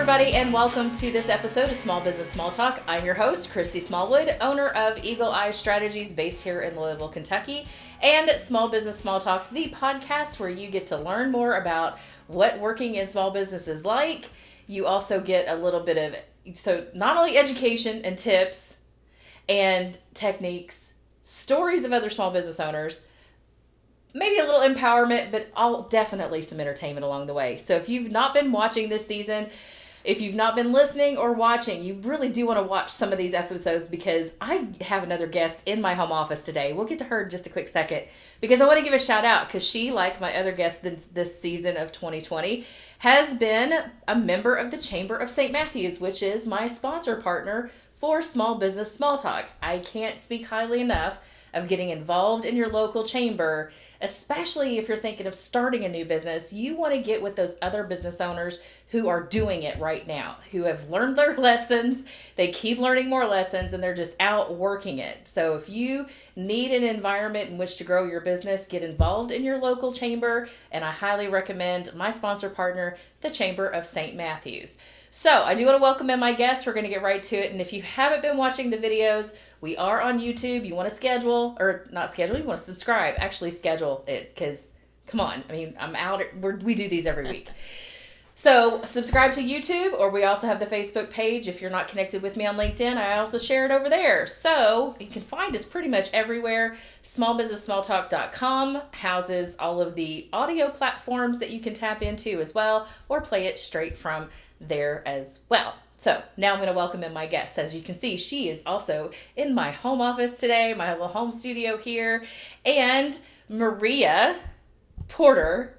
everybody, and welcome to this episode of Small Business Small Talk. I'm your host, Christy Smallwood, owner of Eagle Eye Strategies based here in Louisville, Kentucky, and Small Business Small Talk, the podcast where you get to learn more about what working in small business is like. You also get a little bit of, not only education and tips and techniques, stories of other small business owners, maybe a little empowerment, but definitely some entertainment along the way. So if you've not been watching this season, if you've not been listening or watching, you really do want to watch some of these episodes because I have another guest in my home office today. We'll get to her in just a quick second because I want to give a shout out because she, like my other guests this season of 2020, has been a member of the Chamber of St. Matthews, which is my sponsor partner for Small Business Small Talk. I can't speak highly enough of getting involved in your local chamber, especially if you're thinking of starting a new business. You want to get with those other business owners who are doing it right now, who have learned their lessons, they keep learning more lessons, and they're just out working it. So if you need an environment in which to grow your business, get involved in your local chamber, and I highly recommend my sponsor partner, the Chamber of St. Matthews. So I do want to welcome in my guests. We're going to get right to it. And if you haven't been watching the videos, we are on YouTube. You want to you want to subscribe. Actually schedule it because, come on. I mean, I'm out. We do these every week. So subscribe to YouTube, or we also have the Facebook page. If you're not connected with me on LinkedIn, I also share it over there. So you can find us pretty much everywhere. Smallbusinesssmalltalk.com houses all of the audio platforms that you can tap into as well, or play it straight from there as well. So now I'm going to welcome in my guest. As you can see, she is also in my home office today, my little home studio here, and Maria Porter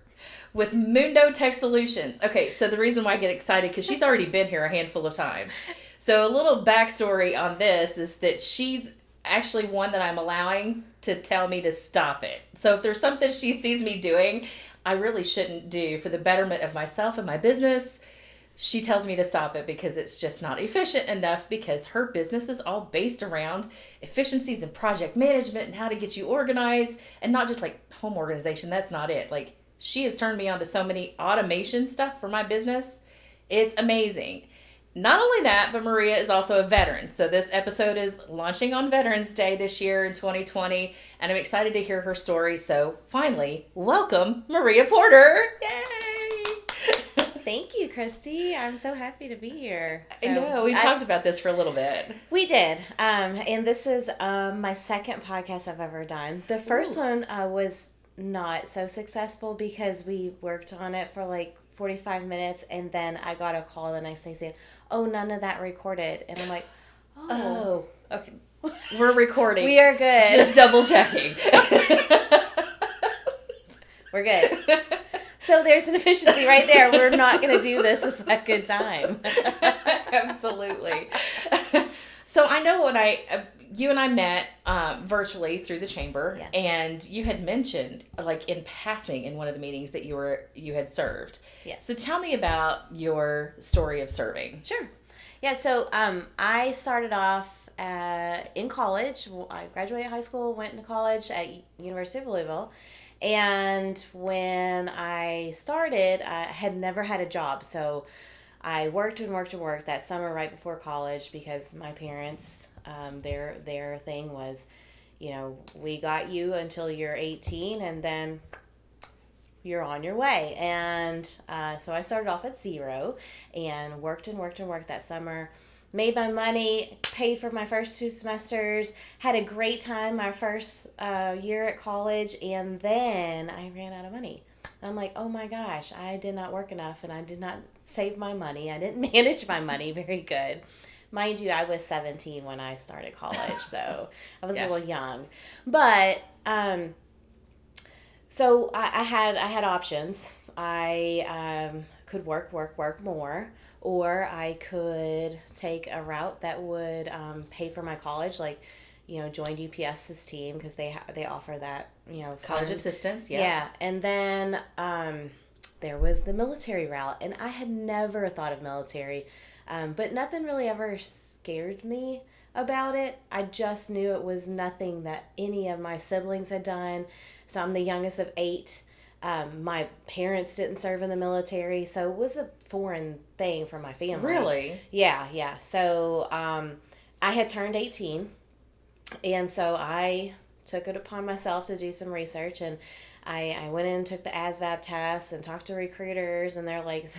with Mundo Tech Solutions. Okay, so the reason why I get excited, because she's already been here a handful of times. So a little backstory on this is that she's actually one that I'm allowing to tell me to stop it. So if there's something she sees me doing, I really shouldn't do for the betterment of myself and my business, she tells me to stop it because it's just not efficient enough, because her business is all based around efficiencies and project management and how to get you organized, and not just like home organization. That's not it. Like, she has turned me on to so many automation stuff for my business. It's amazing. Not only that, but Maria is also a veteran. So this episode is launching on Veterans Day this year in 2020, and I'm excited to hear her story. So finally, welcome Maria Porter. Yay! Thank you, Christy. I'm so happy to be here. So, I know. We've talked about this for a little bit. We did. And this is my second podcast I've ever done. The first one was not so successful because we worked on it for like 45 minutes, and then I got a call the next day saying, "Oh, none of that recorded." And I'm like, oh okay. We're recording. We are good. Just double checking. We're good. So there's an efficiency right there. We're not going to do this a second time. Absolutely. So I know you and I met virtually through the chamber, yeah. And you had mentioned, like in passing in one of the meetings, that you had served. Yes. So tell me about your story of serving. Sure. Yeah. So I started off in college. I graduated high school, went into college at University of Louisville. And when I started, I had never had a job. So I worked that summer right before college because my parents, their thing was, we got you until you're 18 and then you're on your way. And so I started off at zero and worked that summer. Made my money, paid for my first 2 semesters, had a great time my first year at college, and then I ran out of money. I'm like, oh my gosh, I did not work enough, and I did not save my money. I didn't manage my money very good. Mind you, I was 17 when I started college, so I was a little young. But, so I had options. I could work more, or I could take a route that would pay for my college, like, join UPS's team because they offer that, college assistance. Yeah. Yeah. And then there was the military route, and I had never thought of military, but nothing really ever scared me about it. I just knew it was nothing that any of my siblings had done. So I'm the youngest of 8. My parents didn't serve in the military, so it was a foreign thing for my family. Really? Yeah. So I had turned 18, and so I took it upon myself to do some research, and I went in and took the ASVAB test and talked to recruiters, and they're like,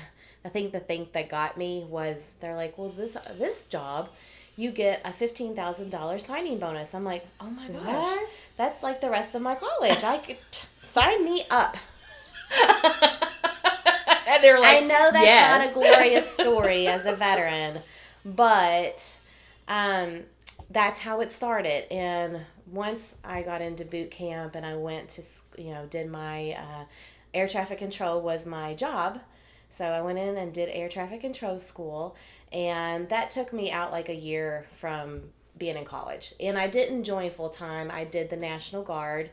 I think the thing that got me was they're like, well, this job, you get a $15,000 signing bonus. I'm like, oh my gosh, What? that's like the rest of my college. I could sign me up. And they were like, I know that's yes. not a glorious story as a veteran, but that's how it started. And once I got into boot camp and I went to, did my air traffic control was my job. So I went in and did air traffic control school, and that took me out like a year from being in college. And I didn't join full time. I did the National Guard,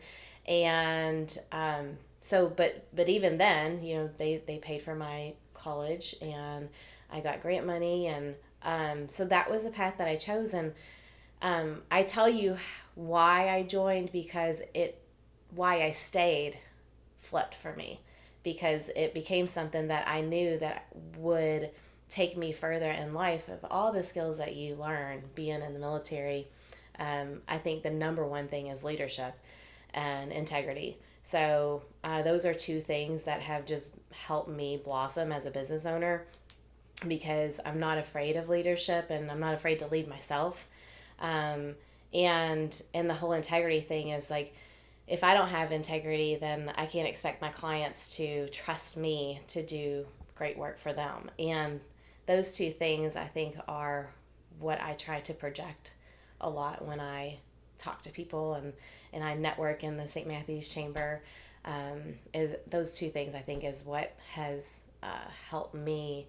and but even then, they paid for my college, and I got grant money, and so that was the path that I chose. And I tell you why I joined, because why I stayed flipped for me, because it became something that I knew that would take me further in life. Of all the skills that you learn being in the military, I think the number one thing is leadership and integrity. So those are two things that have just helped me blossom as a business owner, because I'm not afraid of leadership, and I'm not afraid to lead myself. And the whole integrity thing is like, if I don't have integrity, then I can't expect my clients to trust me to do great work for them. And those two things, I think, are what I try to project a lot when I talk to people and I network in the St. Matthew's Chamber. Is those two things, I think, is what has helped me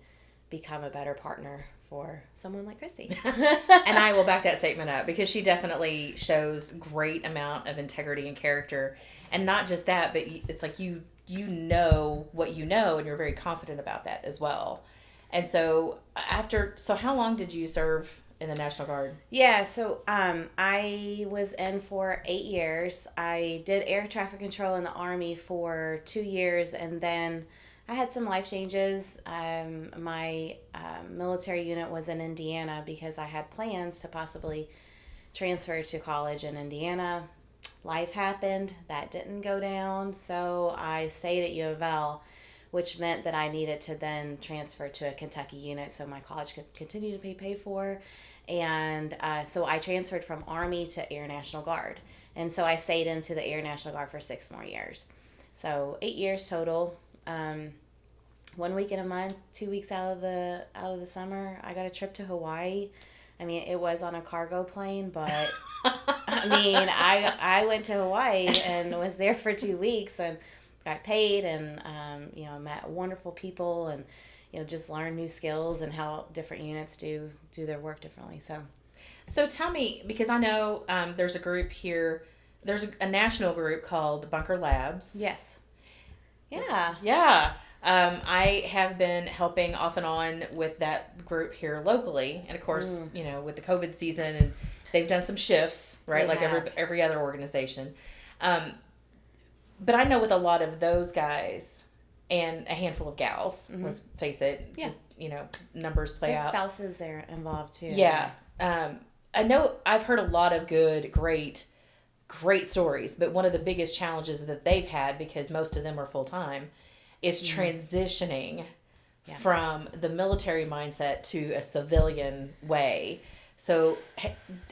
become a better partner for someone like Christy. And I will back that statement up, because she definitely shows great amount of integrity and character. And not just that, but it's like you know what you know, and you're very confident about that as well. And so how long did you serve in the National Guard? Yeah, so I was in for 8 years. I did air traffic control in the Army for 2 years, and then I had some life changes. My military unit was in Indiana, because I had plans to possibly transfer to college in Indiana. Life happened. That didn't go down, so I stayed at U of L, which meant that I needed to then transfer to a Kentucky unit so my college could continue to be paid for. And so I transferred from Army to Air National Guard. And so I stayed into the Air National Guard for 6 more years. So 8 years total. 1 week in a month, 2 weeks out of the summer, I got a trip to Hawaii. I mean, it was on a cargo plane, but I mean, I went to Hawaii and was there for 2 weeks and got paid, and met wonderful people, and just learned new skills and how different units do their work differently. So tell me, because I know there's a group here. There's a national group called Bunker Labs. Yes. Yeah. Yeah. I have been helping off and on with that group here locally. And of course, with the COVID season, and they've done some shifts, right? Like every other organization. But I know with a lot of those guys and a handful of gals, let's face it, numbers play out. Spouses there involved too. Yeah. I know I've heard a lot of great stories, but one of the biggest challenges that they've had, because most of them are full-time, is transitioning from the military mindset to a civilian way. So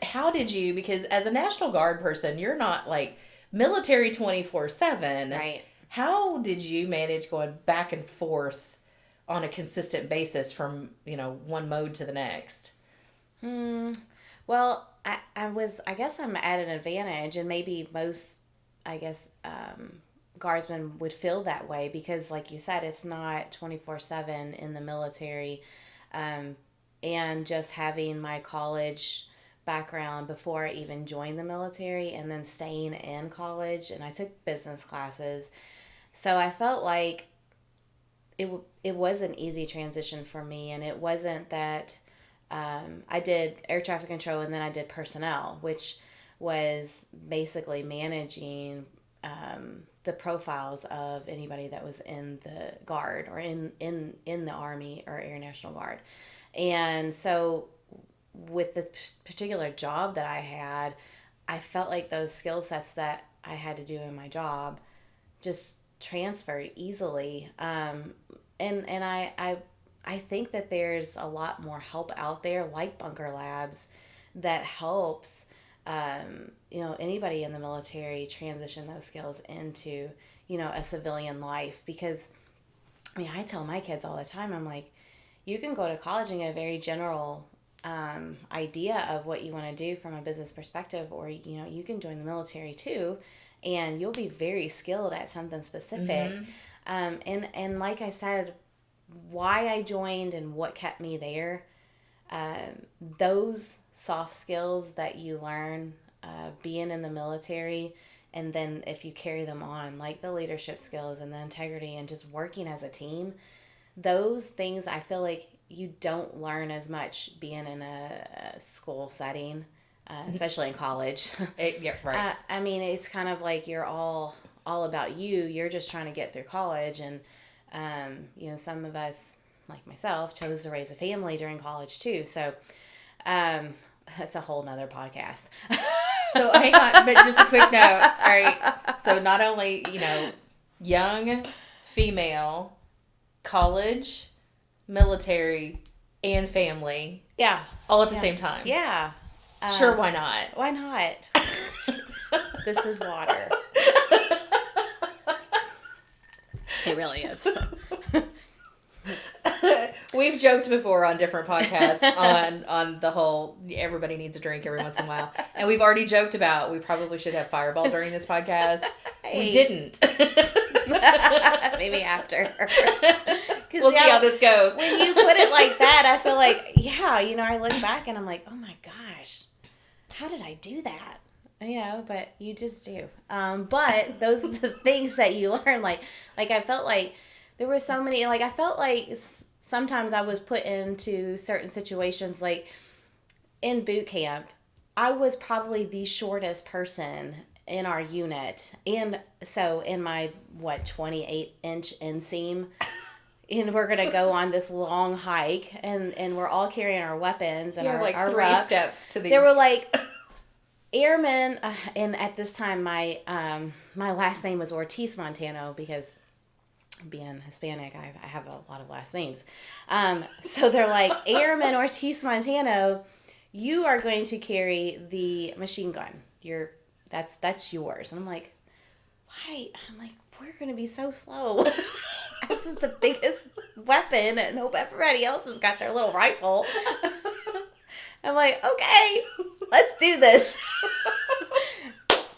how did you, because as a National Guard person, you're not like military 24/7. Right. How did you manage going back and forth on a consistent basis from, one mode to the next? Well, I guess I'm at an advantage, and maybe most, guardsmen would feel that way, because like you said, it's not 24/7 in the military. And just having my college background before I even joined the military, and then staying in college, and I took business classes. So I felt like it was an easy transition for me, and it wasn't that I did air traffic control and then I did personnel, which was basically managing the profiles of anybody that was in the Guard or in the Army or Air National Guard. And so with the particular job that I had, I felt like those skill sets that I had to do in my job just transferred easily. And I think that there's a lot more help out there, like Bunker Labs, that helps anybody in the military transition those skills into a civilian life. Because I tell my kids all the time, I'm like, you can go to college and get a very general idea of what you want to do from a business perspective, or you can join the military too, and you'll be very skilled at something specific. And like I said, why I joined and what kept me there, those soft skills that you learn being in the military, and then if you carry them on, like the leadership skills and the integrity and just working as a team, those things I feel like you don't learn as much being in a school setting, especially in college. Yeah, right. It's kind of like you're all about you. You're just trying to get through college, and some of us, like myself, chose to raise a family during college too. So that's a whole nother podcast. So hang on, but just a quick note. All right. So not only, young, female, college, military, and family. Yeah. All at the same time. Yeah. Sure, why not? Why not? This is water. It really is. We've joked before on different podcasts on the whole everybody needs a drink every once in a while. And we've already joked about we probably should have Fireball during this podcast. Hey. We didn't. Maybe after. We'll see how this goes. When you put it like that, I feel like, I look back and I'm like, oh my gosh, how did I do that? But you just do. But those are the things that you learn. Like I felt like there were so many, I felt like sometimes I was put into certain situations, like in boot camp, I was probably the shortest person in our unit. And so in my, 28-inch inseam, and we're going to go on this long hike, and we're all carrying our weapons and our three rucks. Steps to the... There were airmen, and at this time my last name was Ortiz Montano, because being Hispanic, I have a lot of last names. So they're like, Airman Ortiz Montano, you are going to carry the machine gun. That's yours. And I'm like, why? I'm like, we're going to be so slow. This is the biggest weapon, and hope everybody else has got their little rifle. I'm like, okay, let's do this.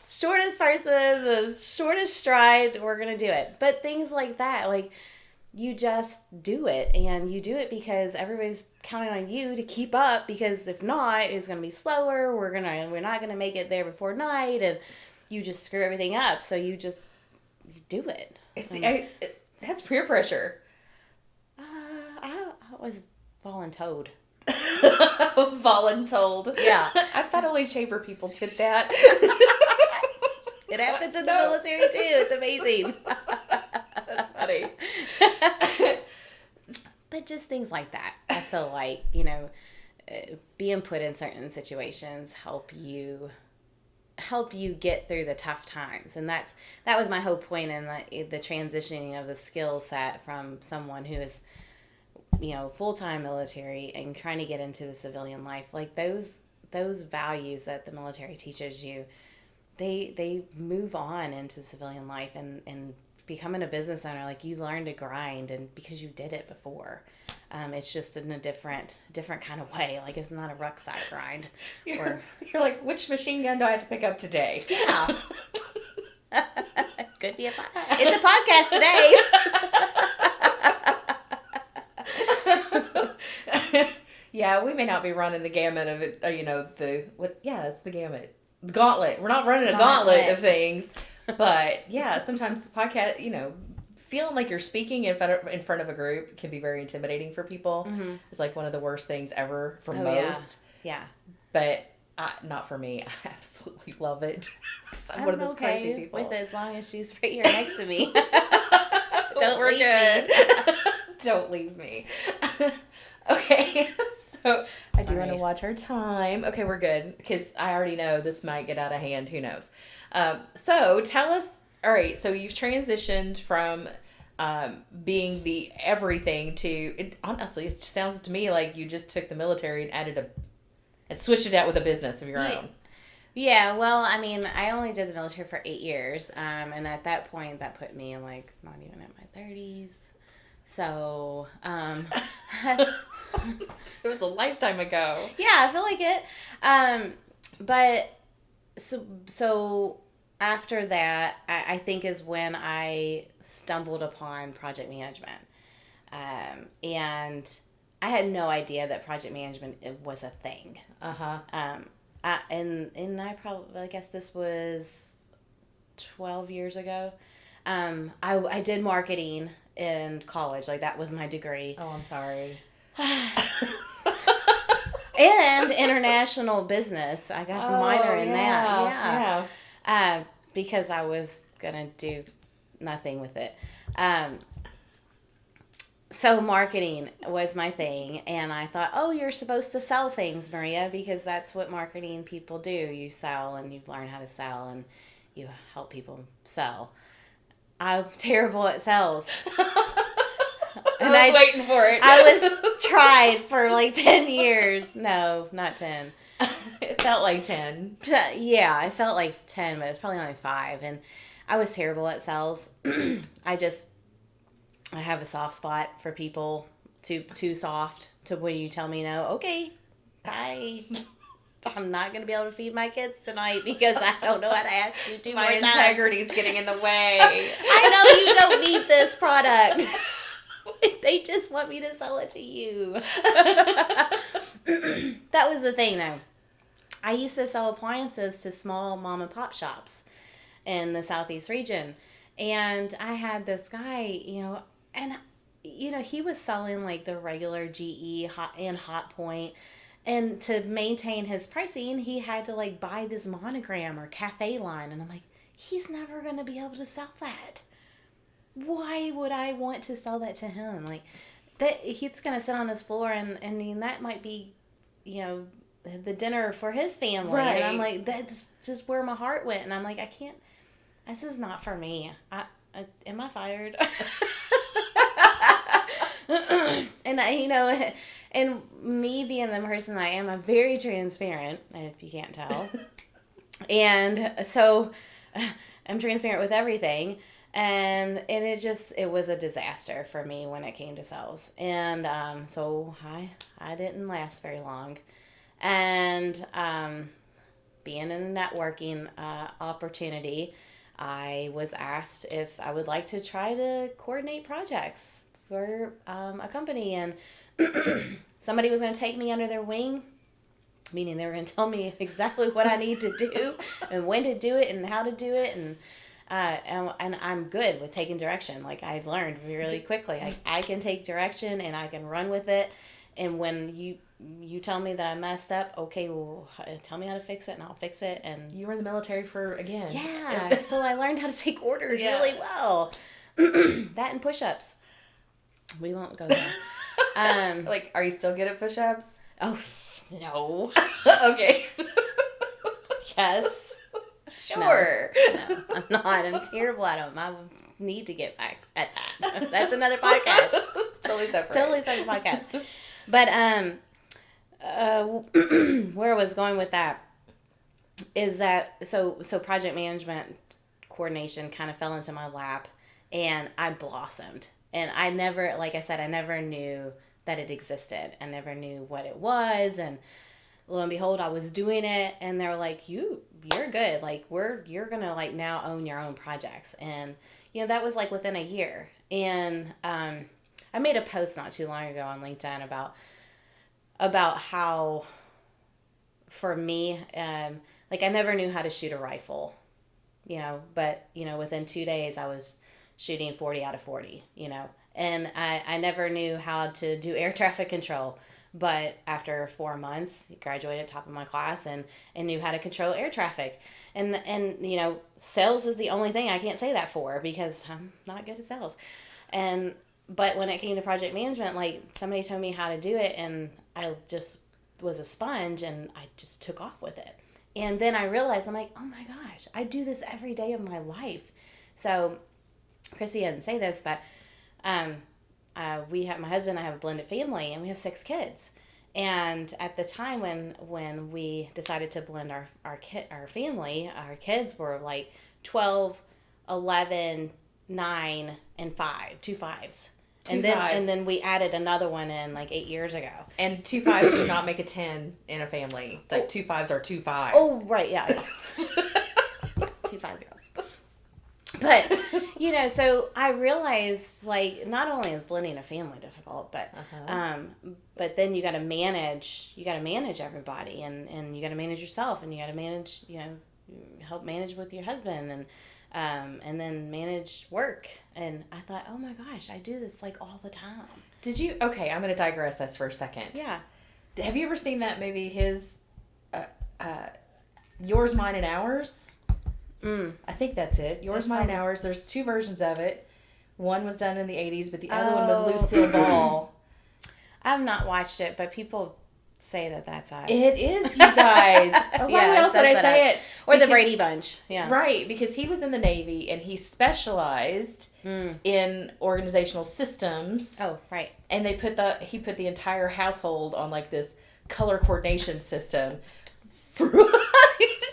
Shortest person, the shortest stride, we're going to do it. But things like that, you just do it. And you do it because everybody's counting on you to keep up, because if not, it's going to be slower. We're not going to make it there before night, and you just screw everything up. So you do it. That's peer pressure. I was voluntold. Voluntold. Yeah. I thought only Shaver people did that. It happens in the military too. It's amazing. That's funny. But just things like that. I feel like, being put in certain situations help you get through the tough times. And that was my whole point in the transitioning of the skill set from someone who is, full-time military and trying to get into the civilian life. Like those values that the military teaches you, they move on into civilian life, and becoming a business owner, you learn to grind, and because you did it before. It's just in a different kind of way. It's not a rucksack grind. You're like, which machine gun do I have to pick up today? Yeah. Could be it's a podcast today. Yeah, we may not be running the gamut of it. It's the gamut. The gauntlet. We're not running a gauntlet of things. But yeah, sometimes podcast, feeling like you're speaking in front of a group can be very intimidating for people. Mm-hmm. It's one of the worst things ever for most. Yeah. But Not for me. I absolutely love it. I'm one of those crazy people. With it as long as she's right here next to me. Don't We're leave good. me. Don't leave me. Okay. So I do want to Sorry. watch our time. Okay, we're good because I already know this might get out of hand. Who knows? So tell us. All right. So you've transitioned from being the everything to it. Honestly, it sounds to me like you just took the military and and switched it out with a business of your own. Yeah, well, I mean, I only did the military for 8 years, and at that point, that put me in, like, not even at my 30s. So, It was a lifetime ago. yeah, I feel like it. But so after that, I think is when I stumbled upon project management, and I had no idea that project management was a thing. Uh-huh. And I probably, I guess this was 12 years ago. I did marketing in college. Like, that was my degree. Oh, I'm sorry. And international business. I got a minor in that. Yeah. Because I was going to do nothing with it. So marketing was my thing, and I thought, oh, you're supposed to sell things, Maria, because that's what marketing people do. You sell, and you learn how to sell, and you help people sell. I'm terrible at sales. And I was waiting for it. I was tried for like 10 years. No, not 10. It felt like 10. Yeah, I felt like 10, but it's probably only 5. And I was terrible at sales. I have a soft spot for people, too soft to when you tell me no. Okay, bye. I'm not going to be able to feed my kids tonight because I don't know how to ask you 2 more times. My integrity's getting in the way. I know you don't need this product. They just want me to sell it to you. That was the thing, though. I used to sell appliances to small mom and pop shops in the Southeast region. And I had this guy, and, he was selling like the regular GE Hot Point. And to maintain his pricing, he had to like buy this Monogram or Cafe line. And I'm like, he's never going to be able to sell that. Why would I want to sell that to him? Like, that he's going to sit on his floor and that might be, the dinner for his family. Right. And I'm like, that's just where my heart went. And I'm like, I can't, this is not for me. Am I fired? And and me being the person I am, I'm very transparent, if you can't tell. And so I'm transparent with everything. And it was a disaster for me when it came to sales. And so I didn't last very long. And being in a networking opportunity, I was asked if I would like to try to coordinate projects for a company. And somebody was going to take me under their wing, meaning they were going to tell me exactly what I need to do and when to do it and how to do it. And I'm good with taking direction. Like, I've learned really quickly. I can take direction and I can run with it. And when you tell me that I messed up, okay, well, tell me how to fix it and I'll fix it. And You were in the military again. Yeah, so I learned how to take orders really well. That and push-ups. We won't go there. Like, are you still good at push-ups? Oh, no. Okay. Yes. Sure. No, I'm not. I'm terrible at them. I need to get back at that. That's another podcast. Totally separate. Totally separate podcast. But where I was going with that is that so project management coordination kind of fell into my lap, and I blossomed. And I never, like I said, I never knew that it existed. I never knew what it was, and lo and behold, I was doing it, and they were like, you're good. Like, you're going to, like, now own your own projects. And, that was, like, within a year. And I made a post not too long ago on LinkedIn about how, for me, like, I never knew how to shoot a rifle, but, within 2 days, I was shooting 40 out of 40, and I never knew how to do air traffic control. But after 4 months, graduated top of my class and knew how to control air traffic. And sales is the only thing I can't say that for because I'm not good at sales. But when it came to project management, like somebody told me how to do it and I just was a sponge and I just took off with it. And then I realized, I'm like, oh my gosh, I do this every day of my life. So Chrissy didn't say this, but my husband and I have a blended family and we have 6 kids. And at the time when we decided to blend our family, our kids were like 12, 11, 9, and 5, 2 5s. And then we added another one in like 8 years ago. And 2 5s do not make a 10 in a family. Like 2 5s are 2 5s. Oh, right, yeah. 2 5-year-olds. But, so I realized, like, not only is blending a family difficult, but then you got to manage everybody, and you got to manage yourself, and you got to manage, help manage with your husband, and then manage work. And I thought, oh my gosh, I do this like all the time. Okay, I'm going to digress this for a second. Yeah. Have you ever seen that movie, his, Yours, Mine, and Ours? I think that's it. Yours, Mine, and Ours. There's 2 versions of it. One was done in the 80s, but the other one was Lucille Ball. I've not watched it, but people say that that's us. It is, you guys. Why else did I say it? Or the Brady Bunch. Yeah. Right, because he was in the Navy and he specialized in organizational systems. Oh, right. And he put the entire household on like this color coordination system.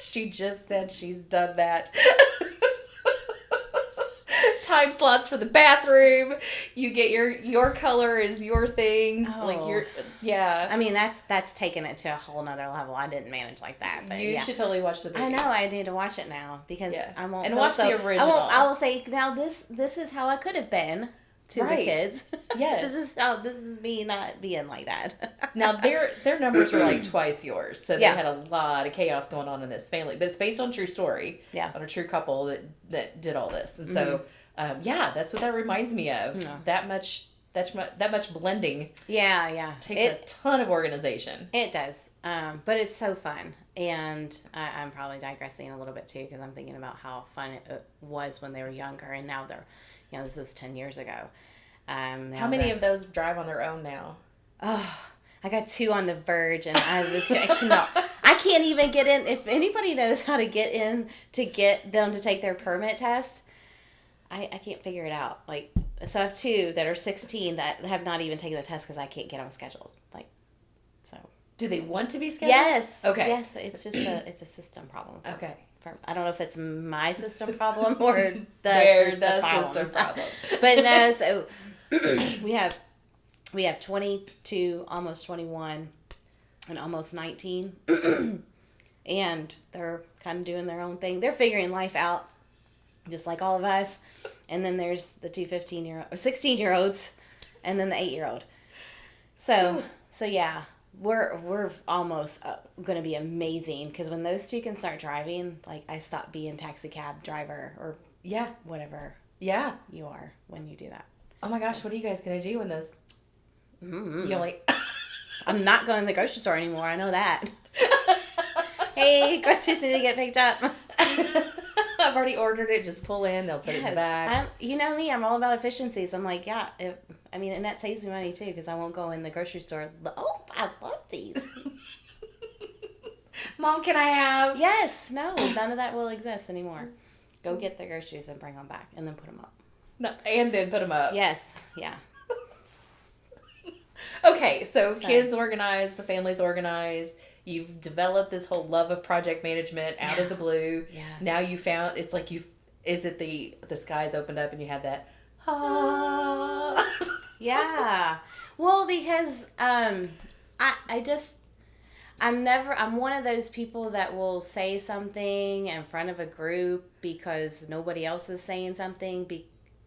She just said she's done that. Time slots for the bathroom. You get your color is your things. Oh. Like yeah. I mean, that's taken it to a whole nother level. I didn't manage like that. But you should totally watch the movie. I know. I need to watch it now because I won't. And watch the original. I will say now this is how I could have been to the kids. Yes. This is me not being like that. Now their numbers were like twice yours, so they had a lot of chaos going on in this family. But it's based on a true story. Yeah. On a true couple that did all this, and so that's what that reminds me of. Yeah. That much blending. Yeah. Takes a ton of organization. It does. But it's so fun. And I'm probably digressing a little bit too because I'm thinking about how fun it was when they were younger, and now they're, this is 10 years ago. How many of those drive on their own now? Oh, I got 2 on the verge, and I can't even get in. If anybody knows how to get in to get them to take their permit test, I can't figure it out. Like, so I have 2 that are 16 that have not even taken the test because I can't get them scheduled. Like, so. Do they want to be scheduled? Yes. Okay. Yes, it's just it's a system problem. Okay. I don't know if it's my system problem or the system problem. But no, so we have 22, almost 21, and almost 19, and they're kind of doing their own thing. They're figuring life out, just like all of us. And then there's the 2 16-year-olds, and then the 8-year-old. So yeah. We're almost going to be amazing because when those 2 can start driving, like I stop being taxi cab driver or whatever you are when you do that. Oh my gosh, what are you guys going to do when those you're like I'm not going to the grocery store anymore. I know that. Hey, groceries need to get picked up. I've already ordered it. Just pull in. They'll put it in the bag. You know me. I'm all about efficiencies. I'm like, and that saves me money too because I won't go in the grocery store. Oh, I love these. Mom, can I have? Yes. No, none of that will exist anymore. Go get the groceries and bring them back and then put them up. No, and then put them up. Yes. Yeah. Okay, so kids organized, the family's organized. You've developed this whole love of project management out of the blue. Yes. Now you found, it's like the skies opened up and you had that, Yeah. Well, because I'm one of those people that will say something in front of a group because nobody else is saying something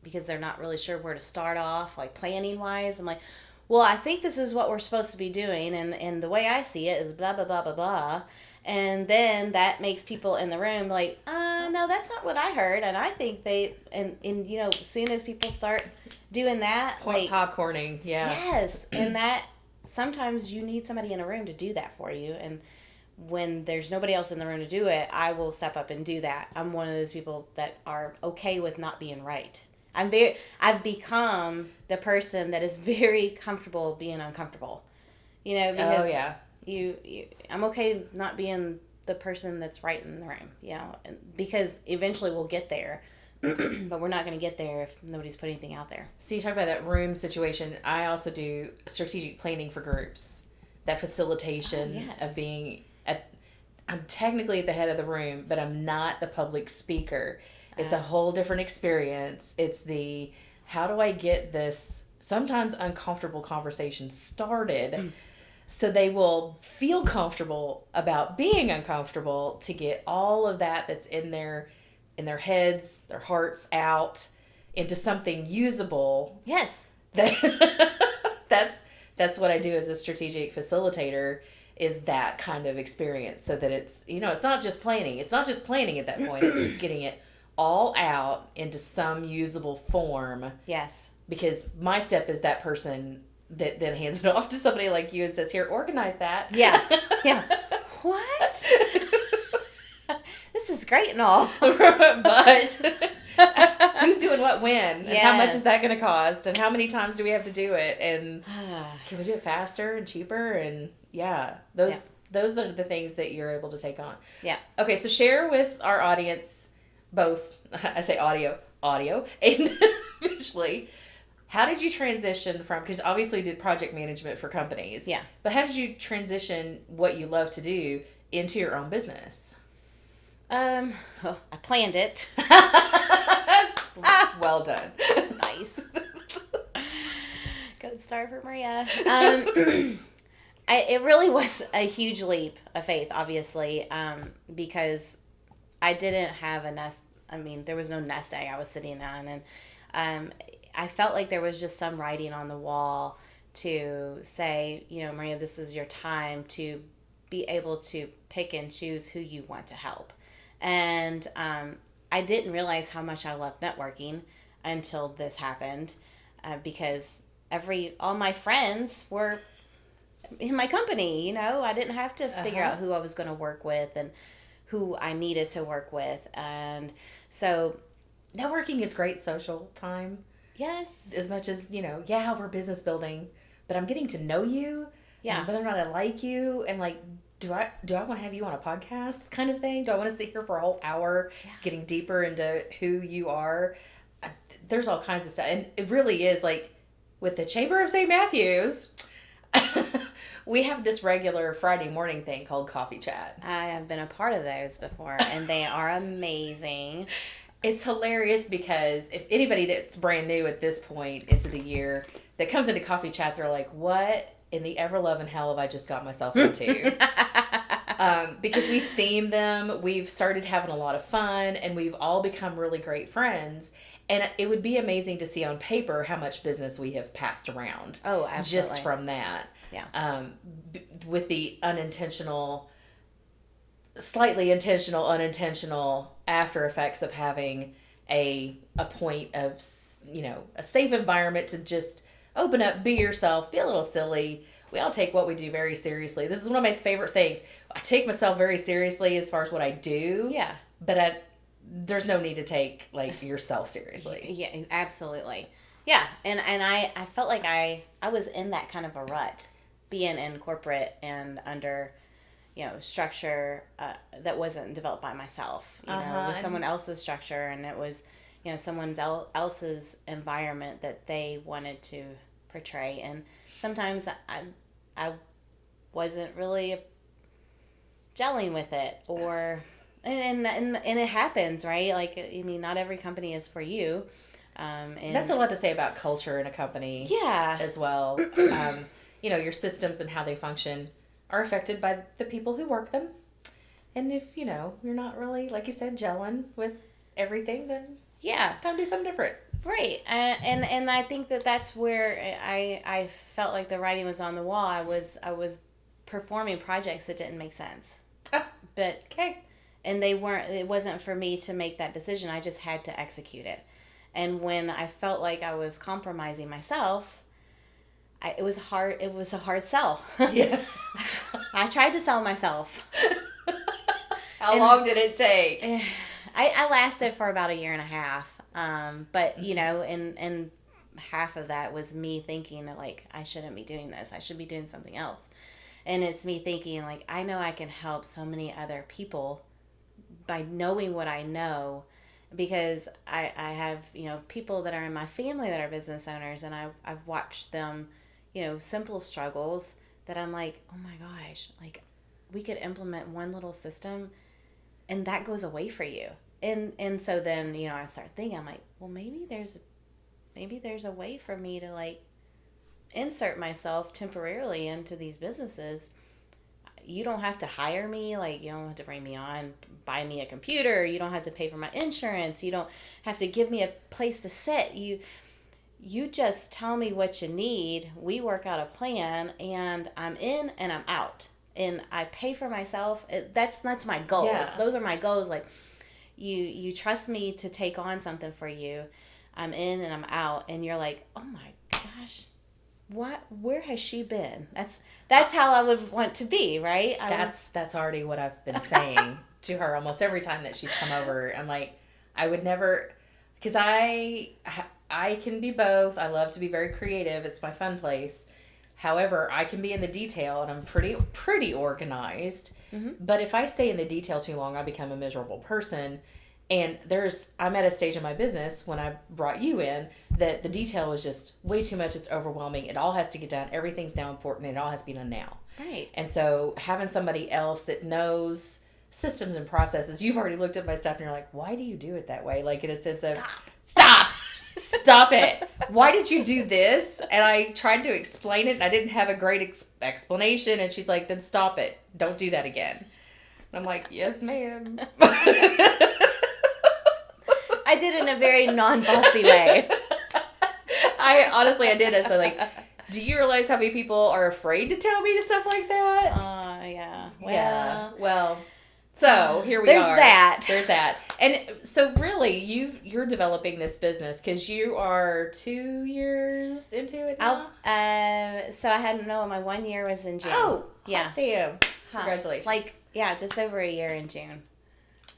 because they're not really sure where to start off, like planning wise. I'm like, well, I think this is what we're supposed to be doing, and the way I see it is blah, blah, blah, blah, blah. And then that makes people in the room like, no, that's not what I heard. And I think as soon as people start doing that. Popcorning, yeah. Yes, and that sometimes you need somebody in a room to do that for you. And when there's nobody else in the room to do it, I will step up and do that. I'm one of those people that are okay with not being right. I've become the person that is very comfortable being uncomfortable. Because I'm okay not being the person that's right in the room, because eventually we'll get there. But we're not going to get there if nobody's put anything out there. So you talk about that room situation. I also do strategic planning for groups. That facilitation of being I'm technically at the head of the room, but I'm not the public speaker. It's a whole different experience. It's how do I get this sometimes uncomfortable conversation started so they will feel comfortable about being uncomfortable, to get all of that's in their heads, their hearts out into something usable. Yes. That's what I do as a strategic facilitator, is that kind of experience, so that it's, it's not just planning. It's not just planning at that point. It's just getting it all out into some usable form. Yes. Because my step is that person that then hands it off to somebody like you and says, here, organize that. Yeah. Yeah. What? This is great and all. But who's doing what when? And how much is that going to cost? And how many times do we have to do it? And can we do it faster and cheaper? And those are the things that you're able to take on. Yeah. Okay, so share with our audience, both, I say audio, and visually, how did you transition from, because obviously you did project management for companies. Yeah. But how did you transition what you love to do into your own business? I planned it. Well done. Nice. Good start for Maria. It really was a huge leap of faith, obviously, because I didn't have a nest. I mean, there was no nest egg I was sitting on, and I felt like there was just some writing on the wall to say, Maria, this is your time to be able to pick and choose who you want to help. And I didn't realize how much I loved networking until this happened, because all my friends were in my company. I didn't have to figure out who I was going to work with and who I needed to work with. And so networking is great social time. Yes. As much as, we're business building, but I'm getting to know you. Yeah. Whether or not I like you, and like, do I want to have you on a podcast kind of thing? Do I want to sit here for a whole hour getting deeper into who you are? There's all kinds of stuff. And it really is like with the Chamber of St. Matthews, we have this regular Friday morning thing called Coffee Chat. I have been a part of those before, and they are amazing. It's hilarious because if anybody that's brand new at this point into the year that comes into Coffee Chat, they're like, what in the ever-loving hell have I just got myself into? Because we theme them, we've started having a lot of fun, and we've all become really great friends. And it would be amazing to see on paper how much business we have passed around. Oh, absolutely. Just from that. Yeah. With the slightly intentional, unintentional after effects of having a point of, a safe environment to just open up, be yourself, be a little silly. We all take what we do very seriously. This is one of my favorite things. I take myself very seriously as far as what I do. Yeah. But there's no need to take like yourself seriously. Yeah, absolutely. Yeah. And I felt like I was in that kind of a rut, being in corporate and under, structure that wasn't developed by myself. It was someone else's structure, and it was, someone else's environment that they wanted to portray. And sometimes I wasn't really gelling with it, or and it happens, right? Like, not every company is for you. And that's a lot to say about culture in a company. Yeah. As well. Your systems and how they function are affected by the people who work them. And if, you're not really, like you said, gelling with everything, then time to do something different. Right. And I think that's where I felt like the writing was on the wall. I was performing projects that didn't make sense. Oh, but okay. And it wasn't for me to make that decision. I just had to execute it. And when I felt like I was compromising myself, it was hard. It was a hard sell. Yeah. I tried to sell myself. How long did it take? I lasted for about 1.5 years. But, you know, and half of that was me thinking that, like, I shouldn't be doing this. I should be doing something else. And it's me thinking, like, I know I can help so many other people by knowing what I know, because I have, you know, people that are in my family that are business owners, and I've watched them, you know, simple struggles that I'm like, oh my gosh, like, we could implement one little system and that goes away for you. And so then, you know, I start thinking, I'm like, well, maybe there's a way for me to, like, insert myself temporarily into these businesses. You don't have to hire me, like, you don't have to bring me on, buy me a computer, you don't have to pay for my insurance, you don't have to give me a place to sit. You just tell me what you need, we work out a plan, and I'm in and I'm out. And I pay for myself. That's my goals. Yeah. Those are my goals. Like, you trust me to take on something for you. I'm in and I'm out, and you're like, oh my gosh, where has she been? That's how I would want to be, right? That's already what I've been saying to her almost every time that she's come over. I'm like, I would never, because I can be both. I love to be very creative. It's my fun place. However, I can be in the detail, and I'm pretty organized. Mm-hmm. But if I stay in the detail too long, I become a miserable person. And I'm at a stage in my business when I brought you in that the detail is just way too much. It's overwhelming. It all has to get done. Everything's now important, and it all has to be done now. Right. And so having somebody else that knows systems and processes, you've already looked at my stuff and you're like, why do you do it that way? Like, in a sense of, Stop it. Why did you do this? And I tried to explain it, and I didn't have a great explanation. And she's like, then stop it. Don't do that again. And I'm like, yes, ma'am. I did it in a very non-bossy way. I did it. So, like, do you realize how many people are afraid to tell me stuff like that? Yeah. Well, yeah. Well, so here we there's are. There's that. And so really, you're developing this business because you are 2 years into it now? So I hadn't known my 1 year was in June. Oh, yeah. Damn. Congratulations. Like, yeah, just over a year in June.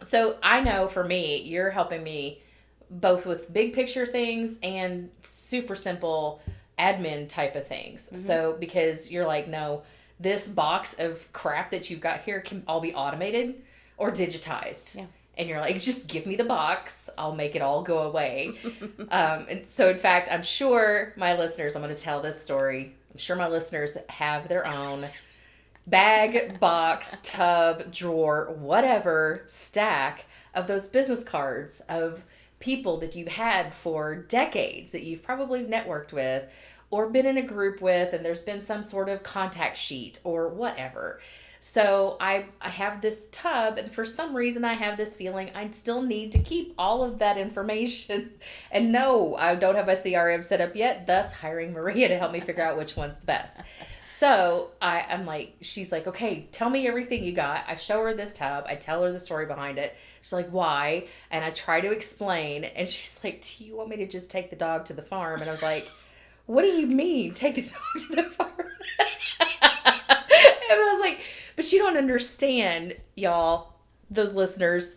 So I know for me, you're helping me both with big picture things and super simple admin type of things. Mm-hmm. So because you're like, no, this box of crap that you've got here can all be automated or digitized. Yeah. And you're like, just give me the box. I'll make it all go away. And so, in fact, I'm sure my listeners, I'm going to tell this story. I'm sure my listeners have their own bag, box, tub, drawer, whatever stack of those business cards of people that you've had for decades that you've probably networked with or been in a group with, and there's been some sort of contact sheet or whatever. So I have this tub, and for some reason I have this feeling I still need to keep all of that information. And no, I don't have my CRM set up yet, thus hiring Maria to help me figure out which one's the best. So I'm like, she's like, okay, tell me everything you got. I show her this tub. I tell her the story behind it. She's like, why? And I try to explain, and she's like, do you want me to just take the dog to the farm? And I was like, what do you mean, take the dog to the farm? And I was like, but you don't understand, y'all, those listeners.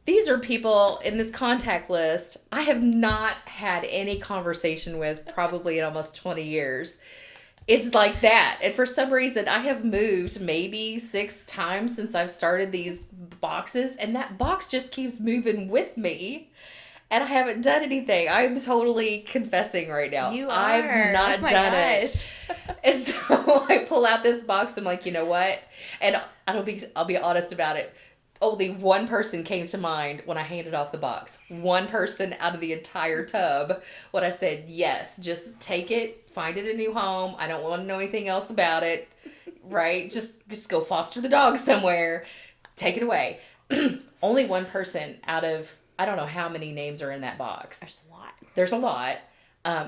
These are people in this contact list I have not had any conversation with probably in almost 20 years. It's like that. And for some reason, I have moved maybe 6 times since I've started these boxes, and that box just keeps moving with me. And I haven't done anything. I'm totally confessing right now. You are. I've not done it. And so I pull out this box. I'm like, you know what? And I'll be honest about it. Only one person came to mind when I handed off the box. One person out of the entire tub. When I said, yes, just take it, find it a new home. I don't want to know anything else about it. Right? Just go foster the dog somewhere. Take it away. Only one person out of, I don't know how many names are in that box. There's a lot.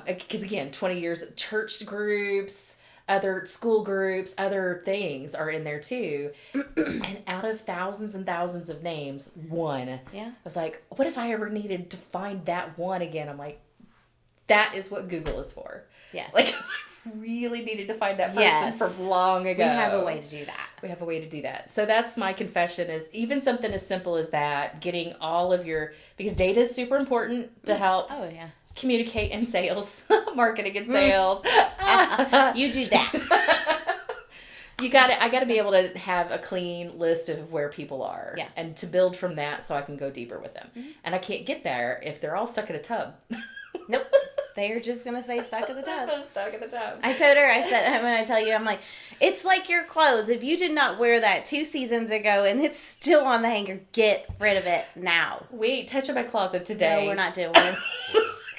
Because again, 20 years, church groups, other school groups, other things are in there too. And out of thousands and thousands of names, one. Yeah. I was like, what if I ever needed to find that one again? I'm like, that is what Google is for. Yes. Like, if I really needed to find that person Yes. from long ago. We have a way to do that. We have a way to do that. So that's my confession, is even something as simple as that, getting all of your, because data is super important to help Oh, yeah. communicate in sales, marketing and sales. You do that. I gotta be able to have a clean list of where people are. Yeah. And to build from that so I can go deeper with them. Mm-hmm. And I can't get there if they're all stuck in a tub. Nope. They're just going to say stuck in the tub. I'm stuck in the tub. I told her, I said, when I tell you, I'm like, it's like your clothes. If you did not wear that 2 seasons ago and it's still on the hanger, get rid of it now. We ain't touching my closet today. No, we're not doing it.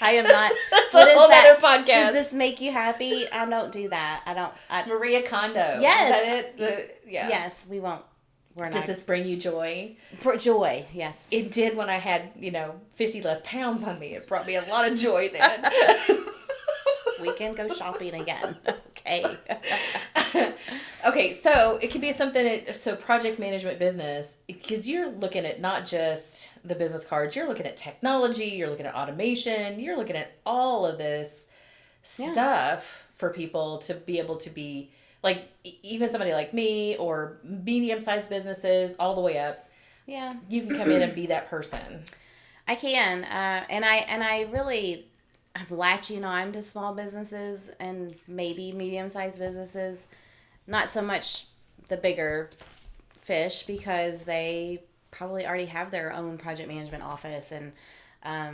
I am not. That's What a is whole that? other podcast. Does this make you happy? I don't do that. Maria Kondo. Yes. Is that it? Yeah. Yes, we won't. We're Does not. this bring you joy? For joy, yes. It did when I had, 50 less pounds on me. It brought me a lot of joy then. We can go shopping again. Okay. Okay, so it could be something, so project management business, because you're looking at not just the business cards, you're looking at technology, you're looking at automation, you're looking at all of this stuff for people to be able to be, like, even somebody like me or medium-sized businesses all the way up. Yeah. You can come in and be that person. I can. And I really, I'm latching on to small businesses and maybe medium-sized businesses. Not so much the bigger fish, because they probably already have their own project management office. And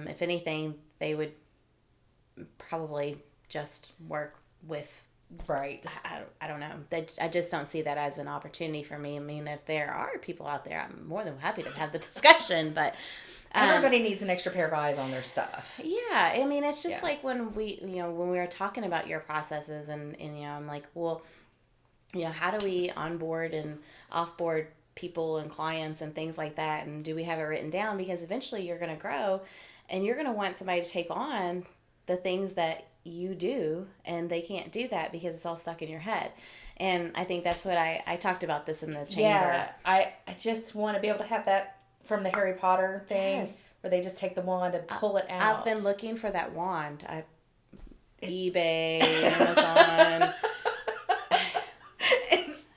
if anything, they would probably just work with, Right. I don't know. I just don't see that as an opportunity for me. I mean, if there are people out there, I'm more than happy to have the discussion. But everybody needs an extra pair of eyes on their stuff. yeah, I mean, it's just like when we were talking about your processes, and I'm like, well, how do we onboard and offboard people and clients and things like that, and do we have it written down? Because eventually you're going to grow, and you're going to want somebody to take on the things that you do, and they can't do that because it's all stuck in your head. And I think that's what I talked about this in the chamber. Yeah, I just want to be able to have that from the Harry Potter thing, Yes. where they just take the wand and pull it out. I've been looking for that wand. eBay, Amazon,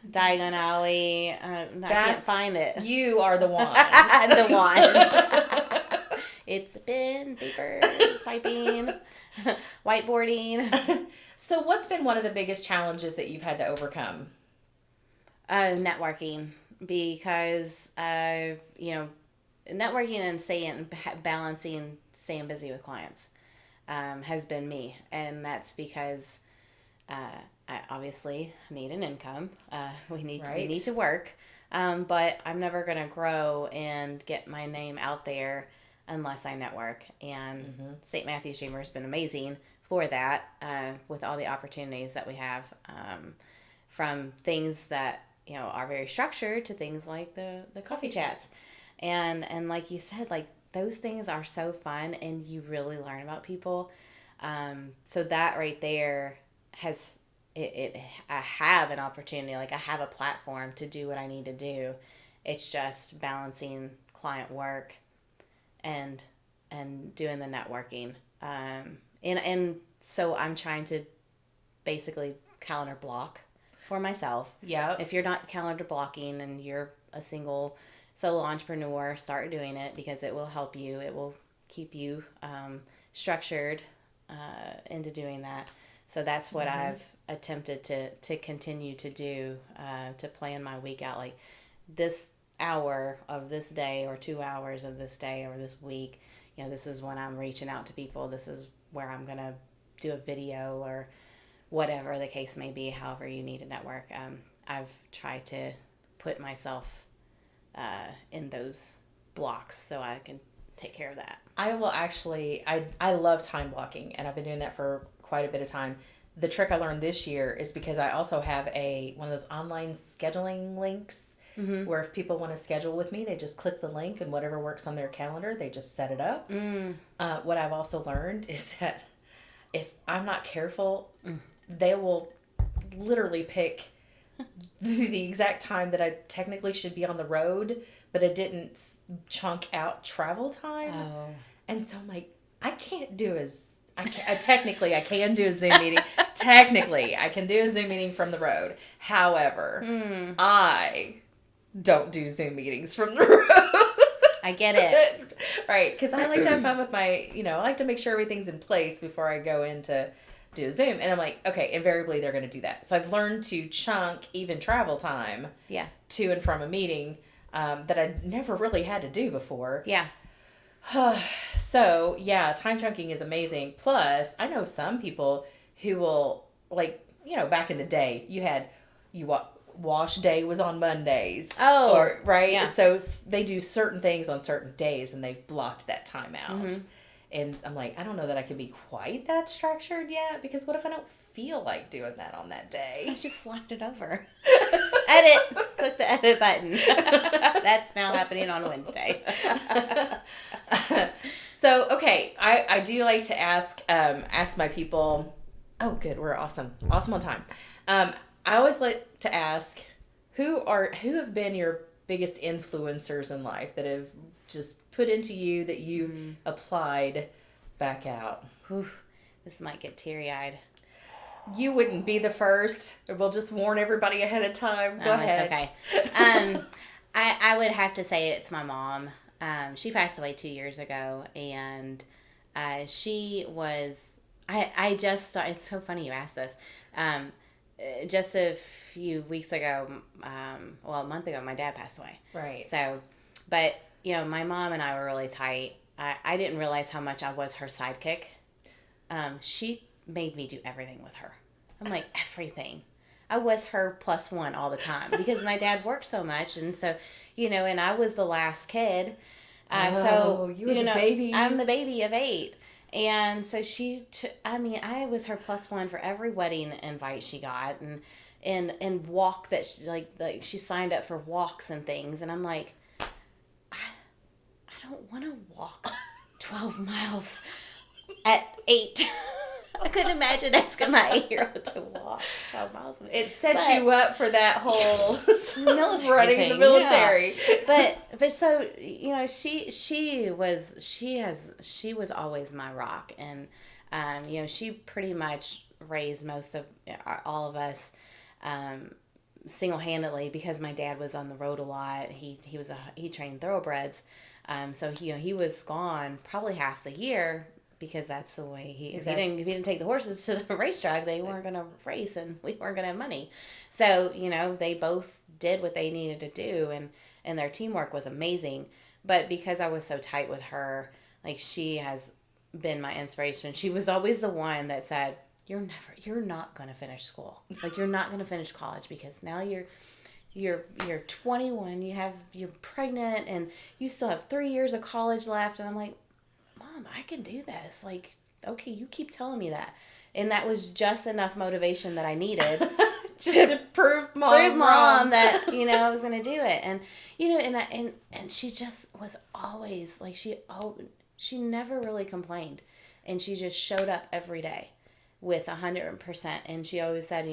Diagon Alley. I can't find it. You are the wand. The wand. It's pen, paper, typing, whiteboarding. So what's been one of the biggest challenges that you've had to overcome? Networking, because networking and balancing staying busy with clients has been me, and that's because I obviously need an income. We need to work, but I'm never gonna grow and get my name out there unless I network. And St. Matthew's Chamber has been amazing for that, with all the opportunities that we have, from things that are very structured to things like the coffee chats, and like you said, like those things are so fun, and you really learn about people. So that right there has I have an opportunity, like I have a platform to do what I need to do. It's just balancing client work and doing the networking. And so I'm trying to basically calendar block for myself. Yeah. If you're not calendar blocking and you're a single solo entrepreneur, start doing it, because it will help you. It will keep you structured into doing that. So that's what I've attempted to continue to do, to plan my week out. Like this hour of this day, or 2 hours of this day, or this week, this is when I'm reaching out to people. This is where I'm going to do a video, or whatever the case may be, however you need to network. I've tried to put myself in those blocks so I can take care of that. I will actually, I love time blocking, and I've been doing that for quite a bit of time. The trick I learned this year is because I also have one of those online scheduling links, where if people want to schedule with me, they just click the link, and whatever works on their calendar, they just set it up. What I've also learned is that if I'm not careful, they will literally pick the exact time that I technically should be on the road, but it didn't chunk out travel time. Oh. And so I'm like, I can't do as technically I can do a Zoom meeting. Technically, I can do a Zoom meeting from the road. However, I don't do Zoom meetings from the road. I get it. Right, because I like to have fun with my, I like to make sure everything's in place before I go in to do a Zoom. And I'm like, okay, invariably they're going to do that. So I've learned to chunk even travel time to and from a meeting that I never really had to do before. Yeah. So, yeah, time chunking is amazing. Plus, I know some people who will, like, back in the day, wash day was on Mondays. Oh, right? Yeah. So they do certain things on certain days, and they've blocked that time out. Mm-hmm. And I'm like, I don't know that I could be quite that structured yet, because what if I don't feel like doing that on that day? I just slapped it over. Edit. Click the edit button. That's now happening on Wednesday. So, okay, I do like to ask my people. Oh, good, we're awesome on time. I always like to ask who have been your biggest influencers in life that have just put into you that you applied back out. Whew, this might get teary-eyed. You wouldn't be the first. We'll just warn everybody ahead of time. Go ahead. It's okay. I would have to say it's my mom. She passed away 2 years ago, and she was. I just saw. It's so funny you asked this. Just a few weeks ago, a month ago, my dad passed away. Right. So, but my mom and I were really tight. I didn't realize how much I was her sidekick. She made me do everything with her. I'm like, everything. I was her plus one all the time because my dad worked so much. And so, and I was the last kid. So, you were the baby. I'm the baby of 8. And so I was her plus one for every wedding invite she got and walk that she, like she signed up for walks and things. And I'm like, I don't want to walk 12 miles at 8. I couldn't imagine asking my 8-year-old to walk 12 miles. It sets you up for that whole military running thing. The military. Yeah. But so she was always my rock, and she pretty much raised most of all of us single-handedly because my dad was on the road a lot. He trained thoroughbreds, so he was gone probably half the year. Because that's the way if he didn't take the horses to the racetrack, they weren't going to race and we weren't going to have money. So, they both did what they needed to do and their teamwork was amazing. But because I was so tight with her, like she has been my inspiration. She was always the one that said, you're not going to finish school. Like you're not going to finish college because now you're 21, you're pregnant and you still have 3 years of college left. And I'm like, Mom, I can do this. Like, okay, you keep telling me that. And that was just enough motivation that I needed to prove mom that, I was going to do it. And, and she just was always like, she never really complained. And she just showed up every day with 100%. And she always said,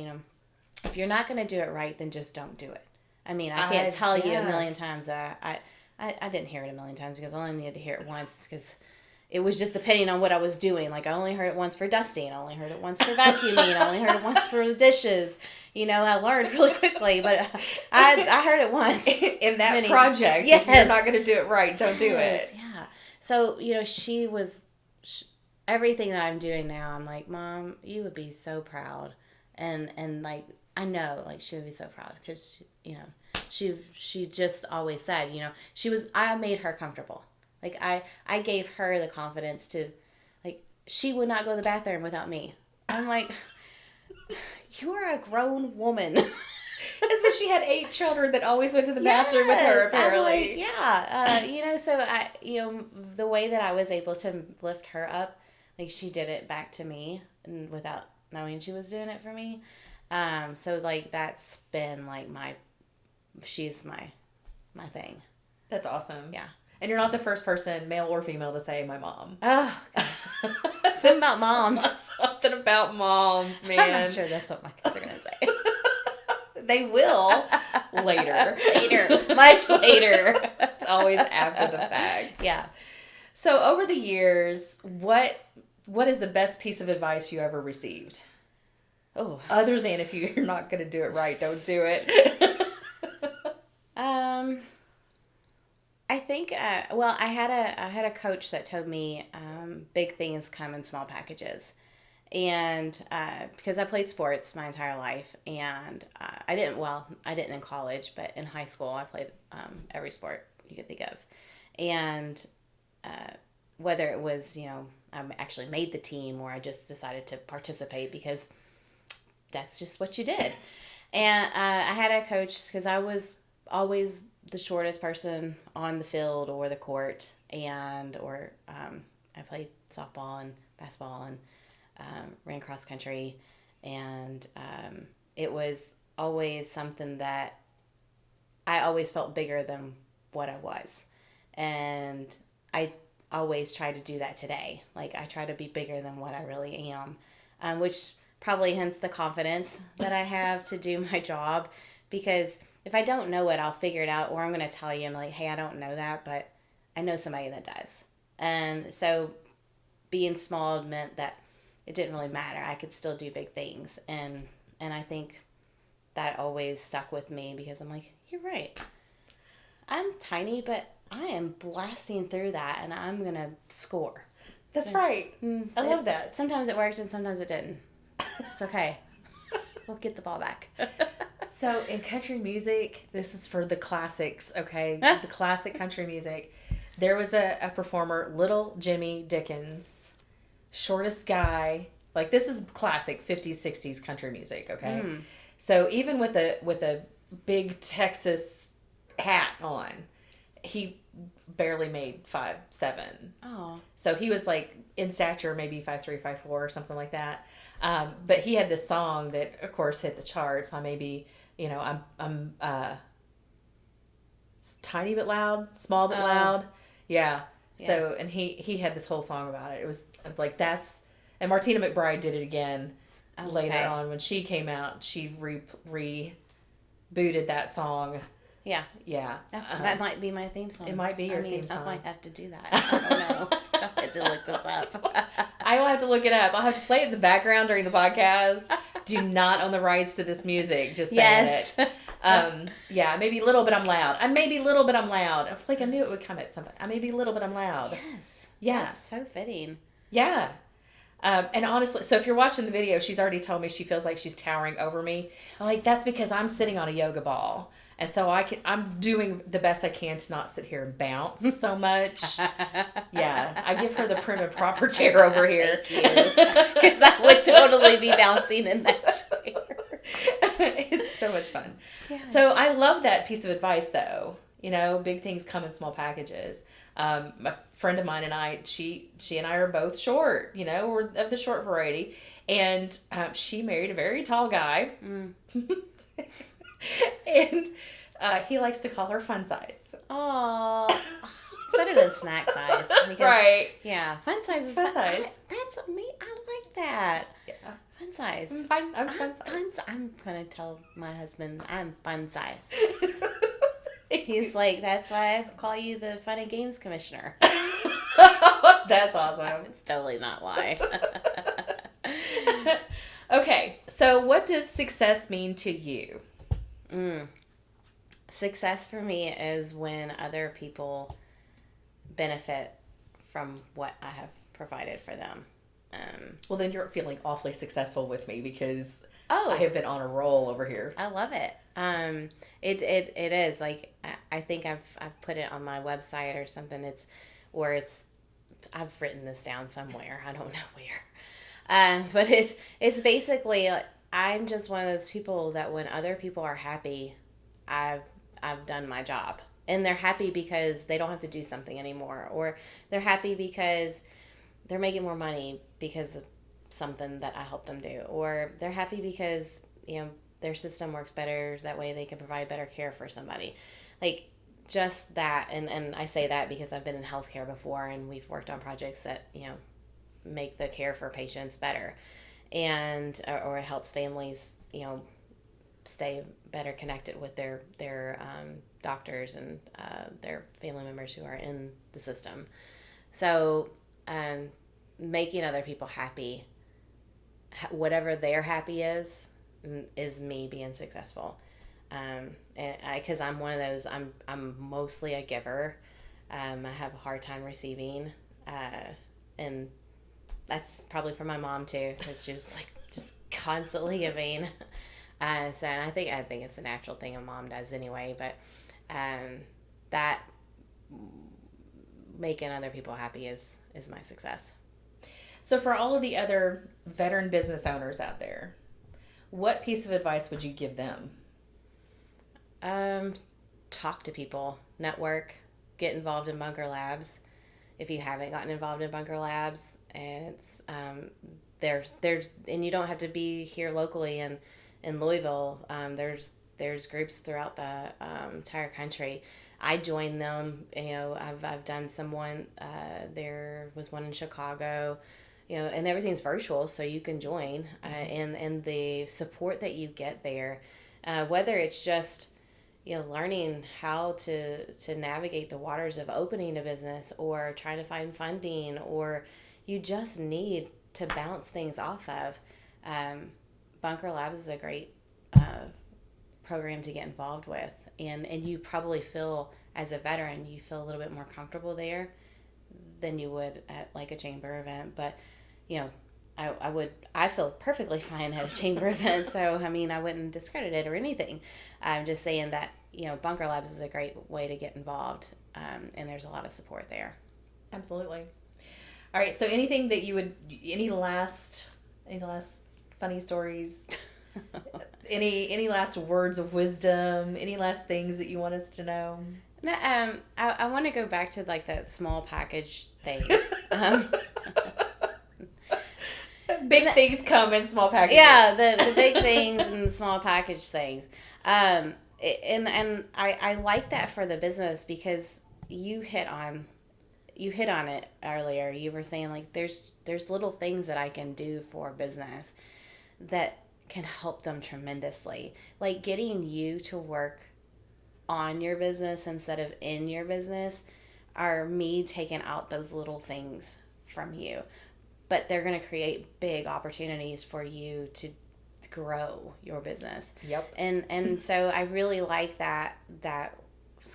if you're not going to do it right, then just don't do it. I mean, I can't tell you a million times that I didn't hear it a million times because I only needed to hear it once because it was just depending on what I was doing. Like, I only heard it once for dusting. I only heard it once for vacuuming. I only heard it once for the dishes. I learned really quickly, but I heard it once. In that project, if you're not going to do it right, don't do it. Yeah. So, she was... everything that I'm doing now, I'm like, Mom, you would be so proud. And like, I know, like, she would be so proud because, she just always said, I made her comfortable. Like, I gave her the confidence to, like, she would not go to the bathroom without me. I'm like, you're a grown woman. Especially she had 8 children that always went to the bathroom with her, apparently. Like, so the way that I was able to lift her up, like, she did it back to me and without knowing she was doing it for me. So, like, that's been, like, she's my thing. That's awesome. Yeah. And you're not the first person, male or female, to say my mom. Oh, gosh. Something about moms. Something about moms, man. I'm not sure that's what my kids are going to say. They will later. Much later. It's always after the fact. Yeah. So over the years, what what is the best piece of advice you ever received? Oh. Other than if you're not going to do it right, don't do it. I think, well, I had a coach that told me big things come in small packages. And because I played sports my entire life, and I didn't in college, but in high school I played every sport you could think of. And whether it was, I actually made the team or I just decided to participate because that's just what you did. And I had a coach because I was always the shortest person on the field or the court, or I played softball and basketball and ran cross country, and it was always something that I always felt bigger than what I was, and I always try to do that today. Like, I try to be bigger than what I really am, which probably hence the confidence that I have to do my job, because if I don't know it, I'll figure it out, or I'm going to tell you, I'm like, hey, I don't know that, but I know somebody that does. And so being small meant that it didn't really matter. I could still do big things. And I think that always stuck with me, because I'm like, you're right. I'm tiny, but I am blasting through that, and I'm going to score. That's right. I love that. Sometimes it worked and sometimes it didn't. It's okay. We'll get the ball back. So in country music, this is for the classics, okay? The classic country music. There was a performer, Little Jimmy Dickens, shortest guy. Like, this is classic 50s, 60s country music, okay? So even with a big Texas hat on, he barely made 5'7". Oh. So he was like in stature maybe 5'3", 5'4", or something like that. But he had this song that, of course, hit the charts. I may be, I'm tiny but loud, small but loud. Yeah. So, and he had this whole song about it. It was like, and Martina McBride did it again later on when she came out. She rebooted that song. Yeah. Yeah. That might be my theme song. It might be your theme song. I might have to do that. I don't know. I have to look this up. I will have to look it up. I'll have to play it in the background during the podcast. Do not own the rights to this music. Just saying it. Yeah, maybe little but I'm loud. I may be little but I'm loud. I was like, I knew it would come at somebody. I may be little but I'm loud. Yes. Yeah. That's so fitting. Yeah. And honestly, so if you're watching the video, she's already told me she feels like she's towering over me. I'm like, that's because I'm sitting on a yoga ball. And so I'm doing the best I can to not sit here and bounce so much. Yeah, I give her the prim and proper chair over here. Because I would totally be bouncing in that chair. It's so much fun. Yes. So I love that piece of advice, though. Big things come in small packages. A friend of mine and I, she and I are both short. We're of the short variety. And she married a very tall guy. And he likes to call her fun size. Oh, it's better than snack size. Because, right. Yeah, fun size is fun size. That's me. I like that. Yeah. Fun size. I'm fun size. I'm going to tell my husband I'm fun size. He's like, that's why I call you the fun and games commissioner. That's awesome. It's totally not why. Okay, so what does success mean to you? Success for me is when other people benefit from what I have provided for them. Well, then you're feeling awfully successful with me because I have been on a roll over here. I love it. It is like I think I've put it on my website or something. I've written this down somewhere. I don't know where. But it's basically like, I'm just one of those people that when other people are happy, I've done my job. And they're happy because they don't have to do something anymore, or they're happy because they're making more money because of something that I helped them do, or they're happy because their system works better, that way they can provide better care for somebody. Like, just that. And I say that because I've been in healthcare before, and we've worked on projects that make the care for patients better, and or it helps families stay better connected with their doctors and their family members who are in the system. So making other people happy, whatever their happy is me being successful. And because I'm one of those, I'm mostly a giver. I have a hard time receiving, and that's probably from my mom too, because she was like just constantly giving. So and I think it's a natural thing a mom does anyway. But that making other people happy is my success. So for all of the other veteran business owners out there, what piece of advice would you give them? Talk to people, network, get involved in Bunker Labs. If you haven't gotten involved in Bunker Labs, it's there's and you don't have to be here locally in Louisville. There's groups throughout the entire country. I joined them. I've done someone. There was one in Chicago. And everything's virtual, so you can join. And the support that you get there, whether it's just learning how to navigate the waters of opening a business, or trying to find funding, or you just need to bounce things off of. Bunker Labs is a great program to get involved with, and you probably feel, as a veteran, you feel a little bit more comfortable there than you would at like a chamber event. But I feel perfectly fine at a chamber event, so I mean, I wouldn't discredit it or anything. I'm just saying that Bunker Labs is a great way to get involved, and there's a lot of support there. Absolutely. All right, so anything that you would, any last funny stories, any last words of wisdom, any last things that you want us to know? No, I want to go back to like that small package thing. Big things come in small packages. Yeah, the big things and the small package things. And I like that for the business, because you hit on it earlier. You were saying like there's little things that I can do for business that can help them tremendously. Like getting you to work on your business instead of in your business are me taking out those little things from you. But they're going to create big opportunities for you to grow your business. Yep. And so I really like that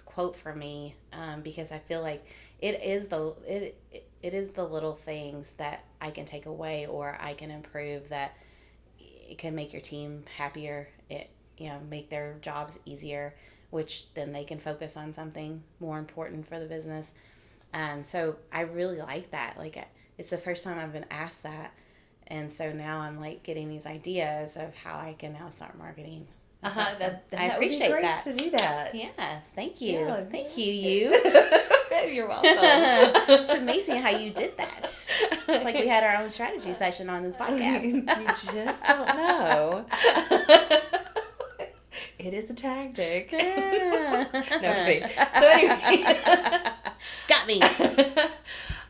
quote for me, because I feel like it is the little things that I can take away or I can improve that it can make your team happier. It make their jobs easier, which then they can focus on something more important for the business. So I really like that. Like, it's the first time I've been asked that. And so now I'm like getting these ideas of how I can now start marketing. That I appreciate would be great that. to do that. Yes, thank you. Yeah, thank you. You're welcome. It's amazing how you did that. It's like we had our own strategy session on this podcast. You just don't know. It is a tactic. No, it's me. So anyway. Got me.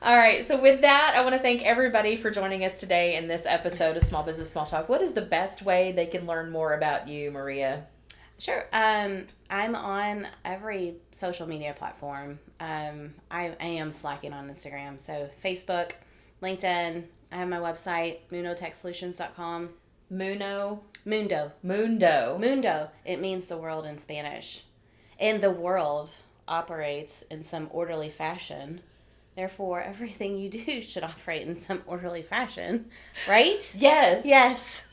All right. So with that, I want to thank everybody for joining us today in this episode of Small Business Small Talk. What is the best way they can learn more about you, Maria? Sure. I'm on every social media platform. I am slacking on Instagram. So Facebook, LinkedIn. I have my website, MundoTechSolutions.com. Mundo. It means the world in Spanish. And the world operates in some orderly fashion. Therefore, everything you do should operate in some orderly fashion. Right? Yes.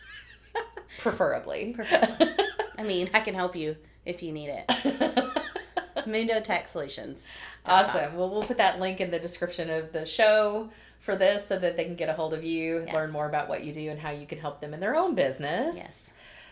Preferably. I mean, I can help you if you need it. Mundo Tech Solutions. Awesome. Well, we'll put that link in the description of the show for this so that they can get a hold of you, learn more about what you do and how you can help them in their own business. Yes.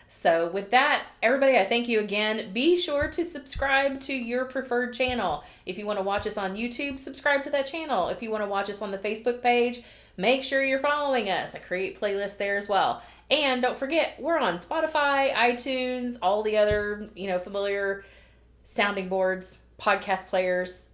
So with that, everybody, I thank you again. Be sure to subscribe to your preferred channel. If you want to watch us on YouTube, subscribe to that channel. If you want to watch us on the Facebook page, make sure you're following us. I create playlists there as well. And don't forget, we're on Spotify, iTunes, all the other, familiar sounding boards, podcast players,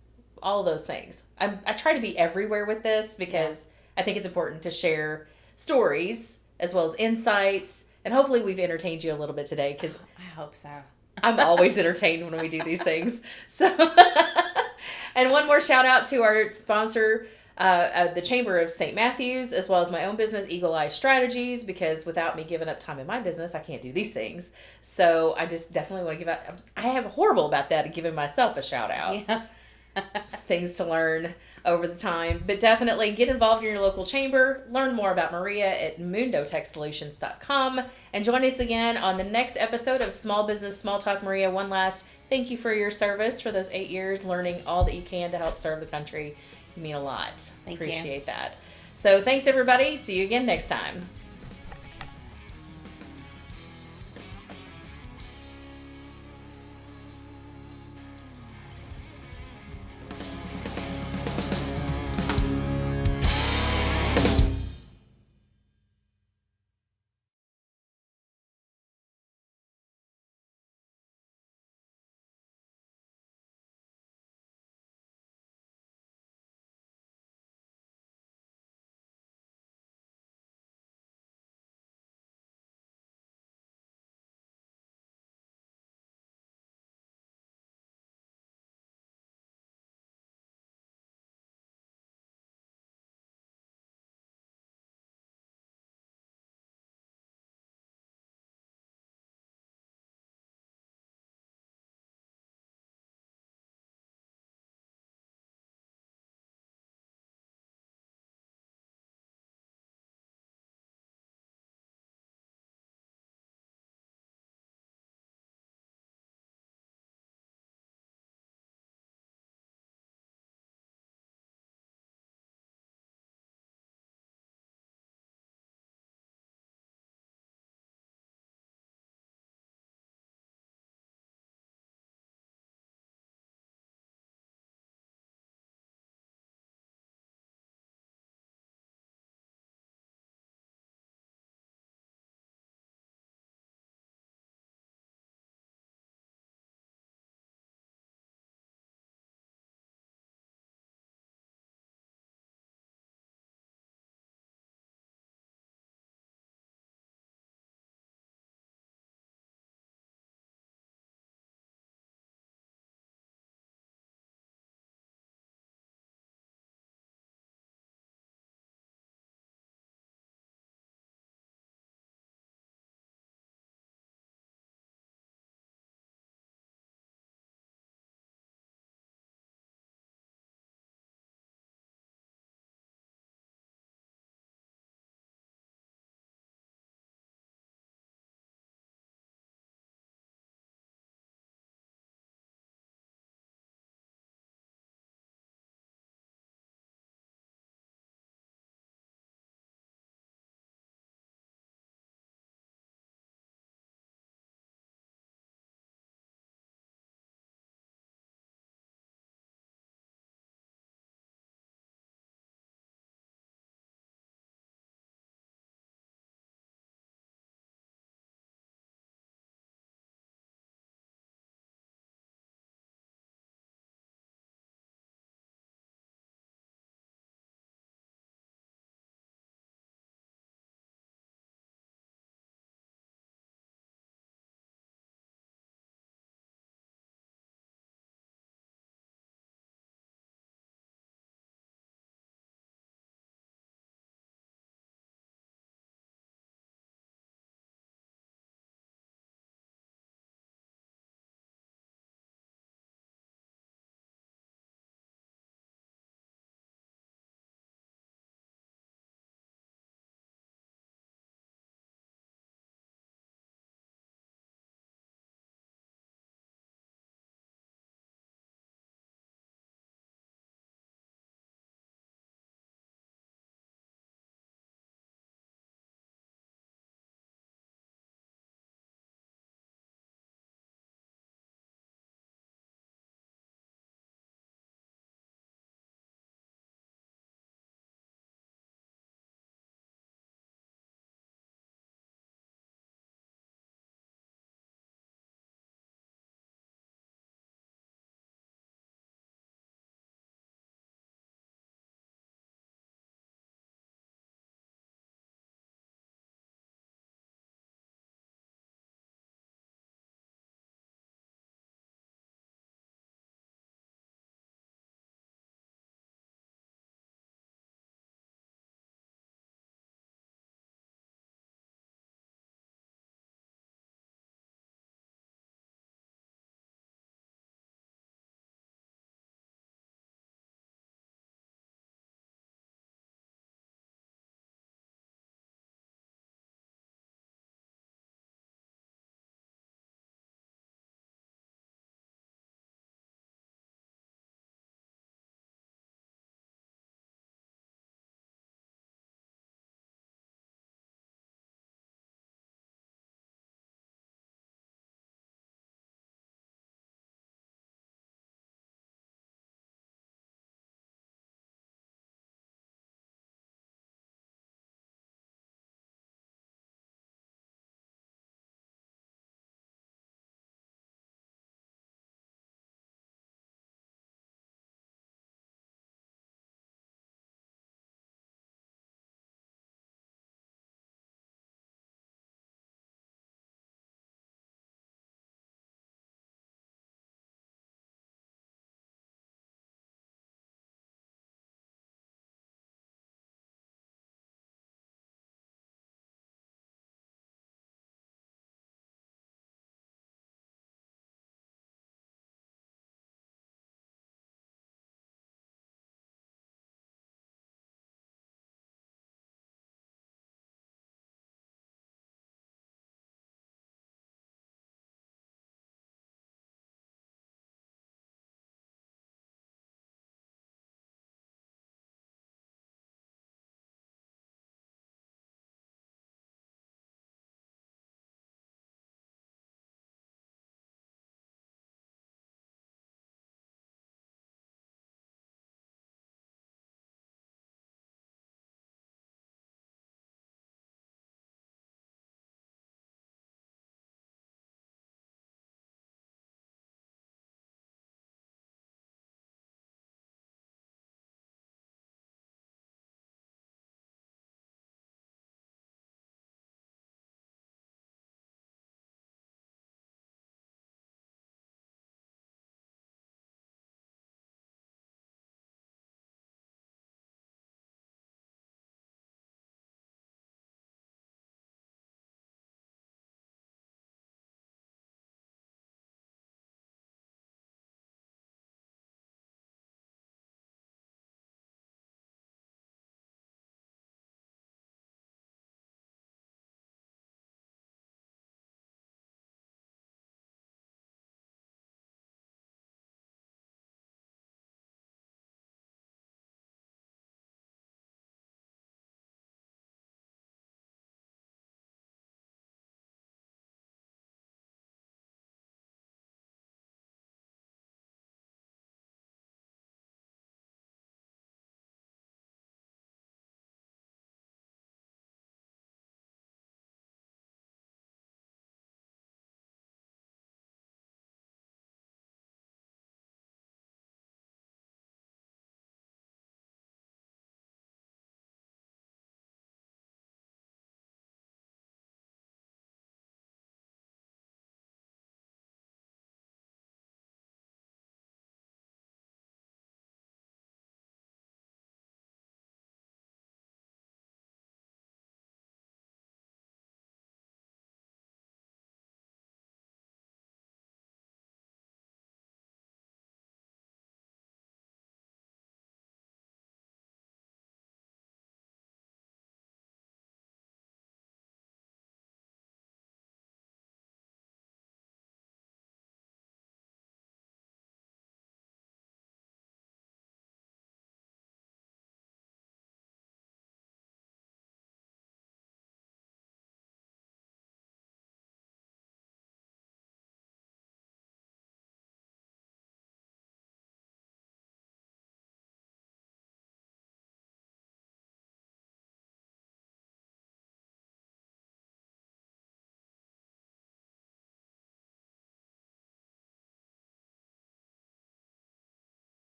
all those things. I try to be everywhere with this because I think it's important to share stories as well as insights. And hopefully we've entertained you a little bit today, because I hope so. I'm always entertained when we do these things. So, and one more shout out to our sponsor, the Chamber of St. Matthews, as well as my own business, Eagle Eye Strategies, because without me giving up time in my business, I can't do these things. So I just definitely want to give out, I have horrible about that, giving myself a shout out. Yeah. Things to learn over the time, but definitely get involved in your local chamber. Learn more about Maria at mundotechsolutions.com, and join us again on the next episode of Small Business Small Talk. Maria, one last thank you for your service for those 8 years, learning all that you can to help serve the country. You mean a lot. Thank you. Appreciate that. So thanks, everybody. See you again next time.